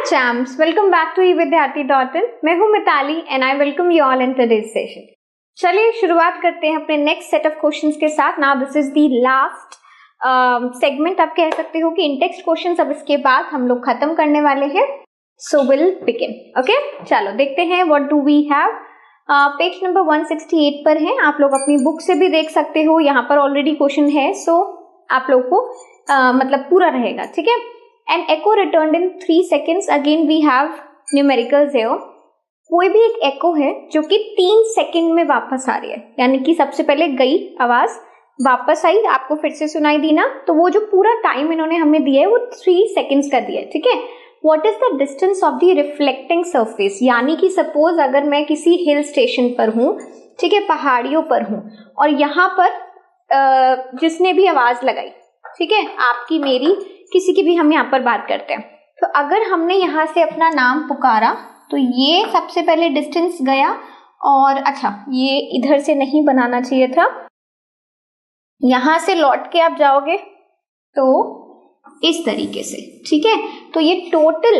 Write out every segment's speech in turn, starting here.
Hi champs, welcome back to evidyarthi.in। मैं हूँ Mitali and I welcome you all in today's session. चलिए शुरुआत करते हैं अपने नेक्स्ट सेट ऑफ क्वेश्चंस के साथ। Now this is the last segment, आप कह सकते हो कि इन टेक्स्ट क्वेश्चंस। अब इसके बाद हम लोग खत्म करने वाले हैं, सो विल बिगिन। ओके, चलो देखते हैं what do we have. Page number 168 पर है, आप लोग अपनी बुक से भी देख सकते हो। यहाँ पर ऑलरेडी क्वेश्चन है, सो आप लोग को मतलब पूरा रहेगा, ठीक है। An echo returned in 3 seconds. Again we have numericals here. कोई भी एक echo है जो कि 3 सेकेंड में वापस आ रही है, यानी कि सबसे पहले गई आवाज, वापस आई, आपको फिर से सुनाई दी ना, तो वो जो पूरा टाइम इन्होंने हमें दिया है वो 3 सेकेंड्स का दिया है, ठीक है। What is the distance of the reflecting surface? यानी कि सपोज अगर मैं किसी हिल स्टेशन पर हूँ, ठीक है, पहाड़ियों पर हूँ, और यहाँ पर जिसने भी आवाज लगाई, ठीक है, आपकी मेरी किसी की भी, हम यहाँ पर बात करते हैं, तो अगर हमने यहाँ से अपना नाम पुकारा तो ये सबसे पहले डिस्टेंस गया, और अच्छा ये इधर से नहीं बनाना चाहिए था, यहाँ से लौट के आप जाओगे तो इस तरीके से, ठीक है। तो ये टोटल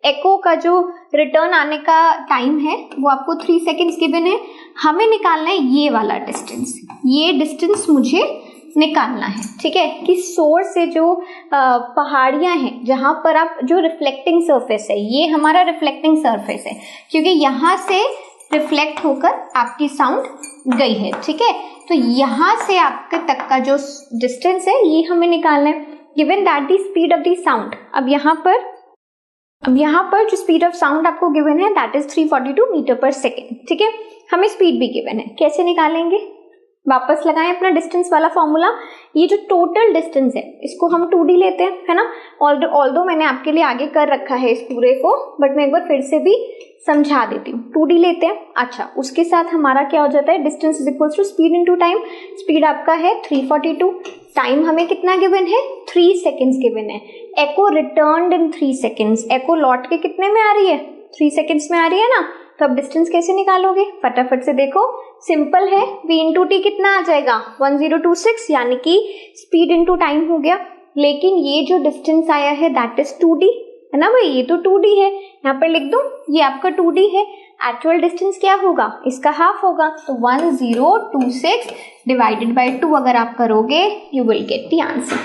एको का जो रिटर्न आने का टाइम है वो आपको 3 सेकेंड्स गिवन है। हमें निकालना है ये वाला डिस्टेंस, ये डिस्टेंस मुझे निकालना है, ठीक है, कि सोर्स से जो पहाड़ियां हैं जहां पर आप, जो रिफ्लेक्टिंग सरफेस है, ये हमारा रिफ्लेक्टिंग सरफेस है, क्योंकि यहां से रिफ्लेक्ट होकर आपकी साउंड गई है, ठीक है। तो यहां से आपके तक का जो डिस्टेंस है ये हमें निकालना है, given that the speed of the sound. अब यहाँ पर जो स्पीड ऑफ साउंड आपको गिवन है दैट इज 342 मीटर पर सेकेंड, ठीक है। हमें स्पीड भी गिवन है, कैसे निकालेंगे, वापस लगाएं अपना डिस्टेंस वाला फॉर्मूला। ये जो टोटल डिस्टेंस है इसको हम 2D लेते हैं, है ना। ऑल्दो मैंने आपके लिए आगे कर रखा है इस पूरे को, बट मैं एक बार फिर से भी समझा देती हूँ। 2D लेते हैं। अच्छा, उसके साथ हमारा क्या हो जाता है, distance is equal to speed into time. Speed आपका है 342, टाइम हमें कितना गिवन है, 3 सेकेंड्स गिवन है। एको रिटर्न्ड इन 3 सेकेंड्स, एको लौट के कितने में आ रही है, 3 सेकेंड्स में आ रही है ना। तो अब डिस्टेंस कैसे निकालोगे, फटाफट से देखो, सिंपल है, v इंटू टी कितना आ जाएगा 1026, यानी कि स्पीड इंटू टाइम हो गया। लेकिन ये जो डिस्टेंस आया है दैट इज 2D, है ना भाई, ये तो 2D है, यहाँ पर लिख दो ये आपका 2D है। एक्चुअल डिस्टेंस क्या होगा, इसका हाफ होगा, तो 1026 डिवाइडेड बाई 2 अगर आप करोगे you will get the answer,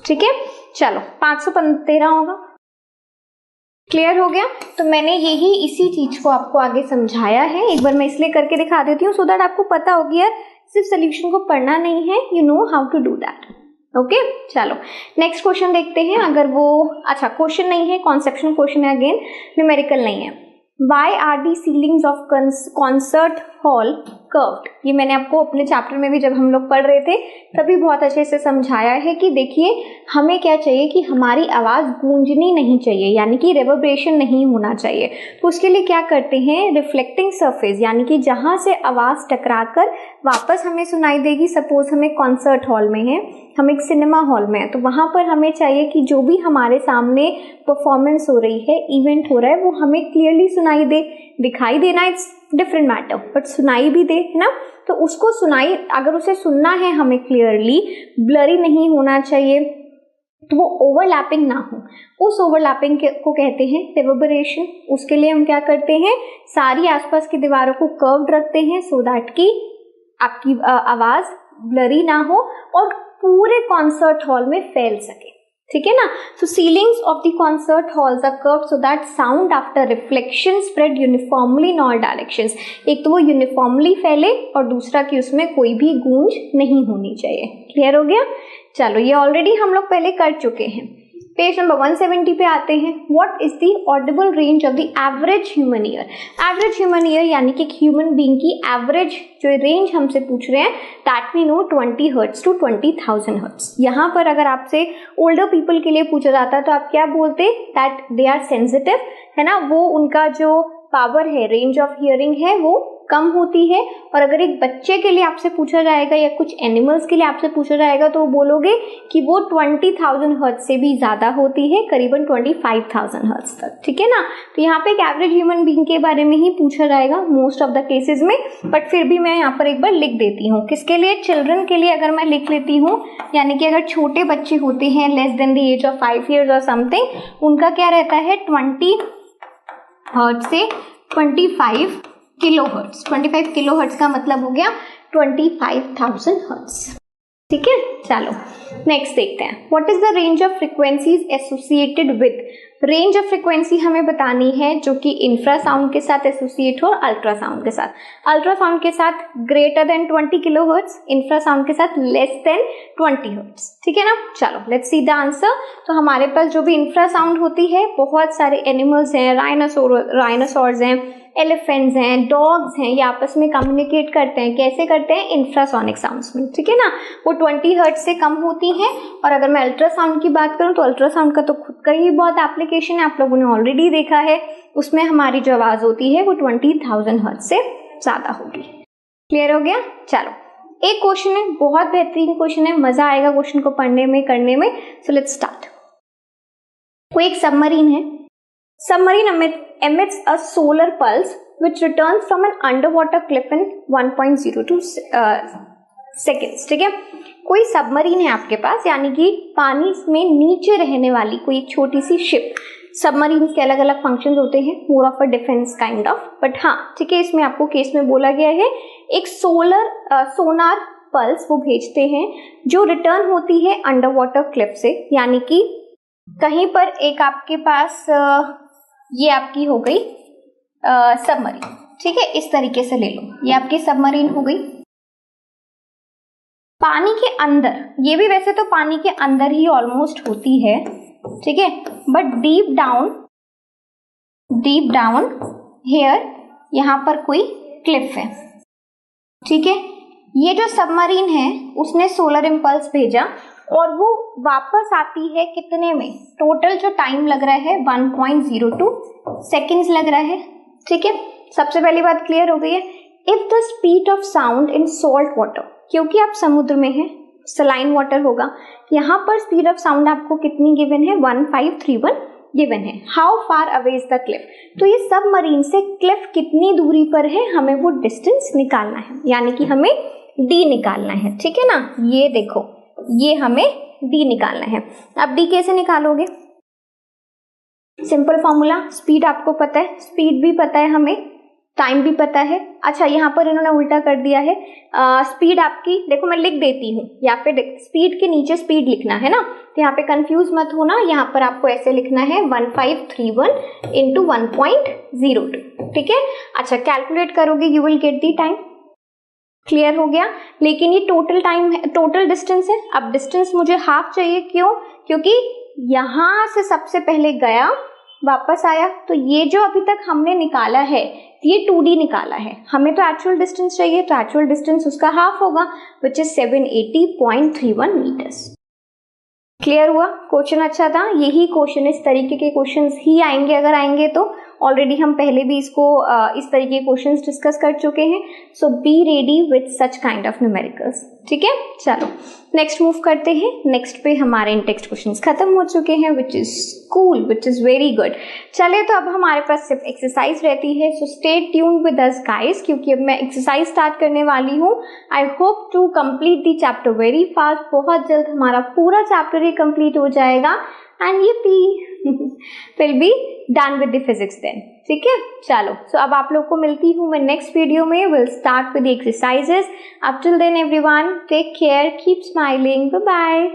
ठीक है। चलो 513 होगा, क्लियर हो गया। तो मैंने यही इसी चीज को आपको आगे समझाया है, एक बार मैं इसलिए करके दिखा देती हूँ सो दैट आपको पता होगी यार, सिर्फ सोल्यूशन को पढ़ना नहीं है, you know how to do that. Okay, चलो नेक्स्ट क्वेश्चन देखते हैं। अगर वो, अच्छा क्वेश्चन नहीं है, कॉन्सेप्शनल क्वेश्चन है, अगेन न्यूमेरिकल नहीं है। Why are the ceilings of concert hall curved? ये मैंने आपको अपने चैप्टर में भी जब हम लोग पढ़ रहे थे तभी बहुत अच्छे से समझाया है कि देखिए हमें क्या चाहिए कि हमारी आवाज़ गूंजनी नहीं चाहिए, यानी कि रिवर्बरेशन नहीं होना चाहिए। तो उसके लिए क्या करते हैं, रिफ्लेक्टिंग सरफेस, यानी कि जहाँ से आवाज़ टकराकर वापस हमें सुनाई देगी। सपोज हम एक कॉन्सर्ट हॉल में हैं, हम एक सिनेमा हॉल में हैं, तो वहाँ पर हमें चाहिए कि जो भी हमारे सामने परफॉर्मेंस हो रही है, इवेंट हो रहा है, वो हमें क्लियरली सुनाई दे। दिखाई देना इट्स डिफरेंट मैटर, बट सुनाई भी दे, है ना। तो उसको सुनाई, अगर उसे सुनना है हमें क्लियरली, ब्लरी नहीं होना चाहिए, तो वो ओवरलैपिंग ना हो, उस ओवरलैपिंग को कहते हैं रिवर्बरेशन। उसके लिए हम क्या करते हैं, सारी आसपास की दीवारों को कर्व्ड रखते हैं सो दैट कि आपकी आवाज ब्लरी ना हो और पूरे कॉन्सर्ट हॉल में फैल सके, ठीक है ना। So ceilings of the concert halls are curved so that sound after reflection spread uniformly in all directions. एक तो वो यूनिफॉर्मली फैले और दूसरा कि उसमें कोई भी गूंज नहीं होनी चाहिए। क्लियर हो गया। चलो ये ऑलरेडी हम लोग पहले कर चुके हैं। पेज नंबर 170 पे आते हैं। What is the audible range of the average human ear. Average human ear यानी कि ह्यूमन बीइंग की एवरेज जो रेंज हमसे पूछ रहे हैं, that we know 20 hertz to 20,000 hertz. यहाँ पर अगर आपसे ओल्डर पीपल के लिए पूछा जाता तो आप क्या बोलते, दैट दे आर सेंसिटिव, है ना, वो उनका जो पावर है, रेंज ऑफ हियरिंग है, वो कम होती है। और अगर एक बच्चे के लिए आपसे पूछा जाएगा या कुछ एनिमल्स के लिए आपसे पूछा जाएगा तो बोलोगे कि वो 20,000 हर्ट्ज से भी ज्यादा होती है, करीबन 25,000 हर्ट्ज तक। ठीक है ना। तो यहाँ पे एक एवरेज ह्यूमन बीइंग के बारे में ही पूछा जाएगा मोस्ट ऑफ द केसेस में, बट फिर भी मैं यहाँ पर एक बार लिख देती हूँ। किसके लिए? चिल्ड्रन के लिए अगर मैं लिख लेती हूँ, यानी कि अगर छोटे बच्चे होते हैं less than the age of 5 years और समथिंग, उनका क्या रहता है 20 हर्ट्ज से 25 किलो हर्ट्ज। 25 किलो हर्ट्ज का मतलब हो गया 25,000 हर्ट्ज। ठीक है, चलो नेक्स्ट देखते हैं। What is the range of frequencies associated with? Range of frequency हमें बतानी है जो कि इंफ्रासाउंड के साथ एसोसिएट हो और अल्ट्रासाउंड के साथ। अल्ट्रासाउंड के साथ greater than 20 kilo hertz, infrasound के साथ लेस देन 20 हर्ट्ज। ठीक है ना। चलो लेट्स सी द आंसर। तो हमारे पास जो भी इंफ्रासाउंड होती है, बहुत सारे एनिमल्स हैं, राइनोसोर्स हैं, एलिफेंट्स हैं, डॉग्स हैं, ये आपस में कम्युनिकेट करते हैं। कैसे करते हैं? इंफ्रासोनिक साउंड्स में। ठीक है ना। वो 20 हर्ट्ज से कम होती हैं। और अगर मैं अल्ट्रासाउंड की बात करूं तो अल्ट्रासाउंड का तो खुद का ही बहुत एप्लीकेशन है, आप लोगों ने ऑलरेडी देखा है। उसमें हमारी जो आवाज होती है वो 20,000 हर्ट्ज से ज्यादा होगी। क्लियर हो गया। चलो एक क्वेश्चन है, बहुत बेहतरीन क्वेश्चन है, मजा आएगा क्वेश्चन को पढ़ने में करने में। So let's start. वो एक सबमरीन है। Submarine emits a solar pulse which returns from an underwater cliff in 1.02 seconds. ठीक है। कोई सबमरीन है आपके पास, यानी कि पानी में नीचे रहने वाली कोई एक छोटी सी शिप। सबमरीन के अलग अलग फंक्शंस होते हैं, more of a defence kind of, but हाँ ठीक है, इसमें आपको केस में बोला गया है एक सोनार पल्स वो भेजते हैं जो रिटर्न होती है अंडर वाटर क्लिफ से, यानी कि कहीं पर एक आपके पास ये आपकी हो गई सबमरीन। ठीक है, इस तरीके से ले लो, ये आपकी सबमरीन हो गई पानी के अंदर। ये भी वैसे तो पानी के अंदर ही ऑलमोस्ट होती है। ठीक है, बट डीप डाउन हियर यहाँ पर कोई क्लिफ है। ठीक है, ये जो सबमरीन है उसने सोलर इंपल्स भेजा और वो वापस आती है कितने में? टोटल जो टाइम लग रहा है 1.02 सेकेंड्स लग रहा है। ठीक है, सबसे पहली बात क्लियर हो गई है। If the speed of sound in salt water, क्योंकि आप समुद्र में हैं, सलाइन वाटर होगा, यहाँ पर स्पीड ऑफ साउंड आपको कितनी गिवन है? 1531 गिवन है। How far away is the Cliff? तो ये सबमरीन से क्लिफ कितनी दूरी पर है, हमें वो डिस्टेंस निकालना है, यानी कि हमें डी निकालना है। ठीक है ना। ये देखो, ये हमें डी निकालना है। अब डी कैसे निकालोगे? सिंपल फॉर्मूला, स्पीड आपको पता है, स्पीड भी पता है हमें, टाइम भी पता है। अच्छा, यहाँ पर इन्होंने उल्टा कर दिया है। स्पीड आपकी देखो, मैं लिख देती हूँ, या फिर स्पीड के नीचे स्पीड लिखना है ना, तो यहाँ पे कंफ्यूज मत होना। यहाँ पर आपको ऐसे लिखना है 1531 इंटू 1.02। ठीक है। अच्छा, कैलकुलेट करोगे, you will get the time. Clear हो गया। लेकिन ये टोटल टाइम है, टोटल डिस्टेंस है। अब डिस्टेंस मुझे हाफ चाहिए, क्यों? क्योंकि यहां से सबसे पहले गया, वापस आया, तो ये जो अभी तक हमने निकाला है ये 2D निकाला है, हमें तो एक्चुअल डिस्टेंस चाहिए, तो एक्चुअल डिस्टेंस उसका हाफ होगा, विच इज 780.31 मीटर्स। क्लियर हुआ? क्वेश्चन अच्छा था। यही क्वेश्चन, इस तरीके के क्वेश्चंस ही आएंगे, अगर आएंगे तो। ऑलरेडी हम पहले भी इसको इस तरीके के क्वेश्चंस डिस्कस कर चुके हैं। So be ready with such kind of numericals. ठीक है, चलो नेक्स्ट मूव करते हैं। नेक्स्ट पे हमारे इन टेक्स्ट क्वेश्चंस खत्म हो चुके हैं, which is cool, which is very good. चले, तो अब हमारे पास सिर्फ एक्सरसाइज रहती है। So stay tuned with us guys, क्योंकि अब मैं एक्सरसाइज स्टार्ट करने वाली हूँ। I hope to complete the chapter very fast. बहुत जल्द हमारा पूरा चैप्टर ही कंप्लीट हो जाएगा, एंड ये will be done with the physics then. ठीक है, चलो। सो अब आप लोग को मिलती हूँ मैं नेक्स्ट वीडियो में। Will start with the exercises. Up till then everyone, take care, keep smiling, bye bye.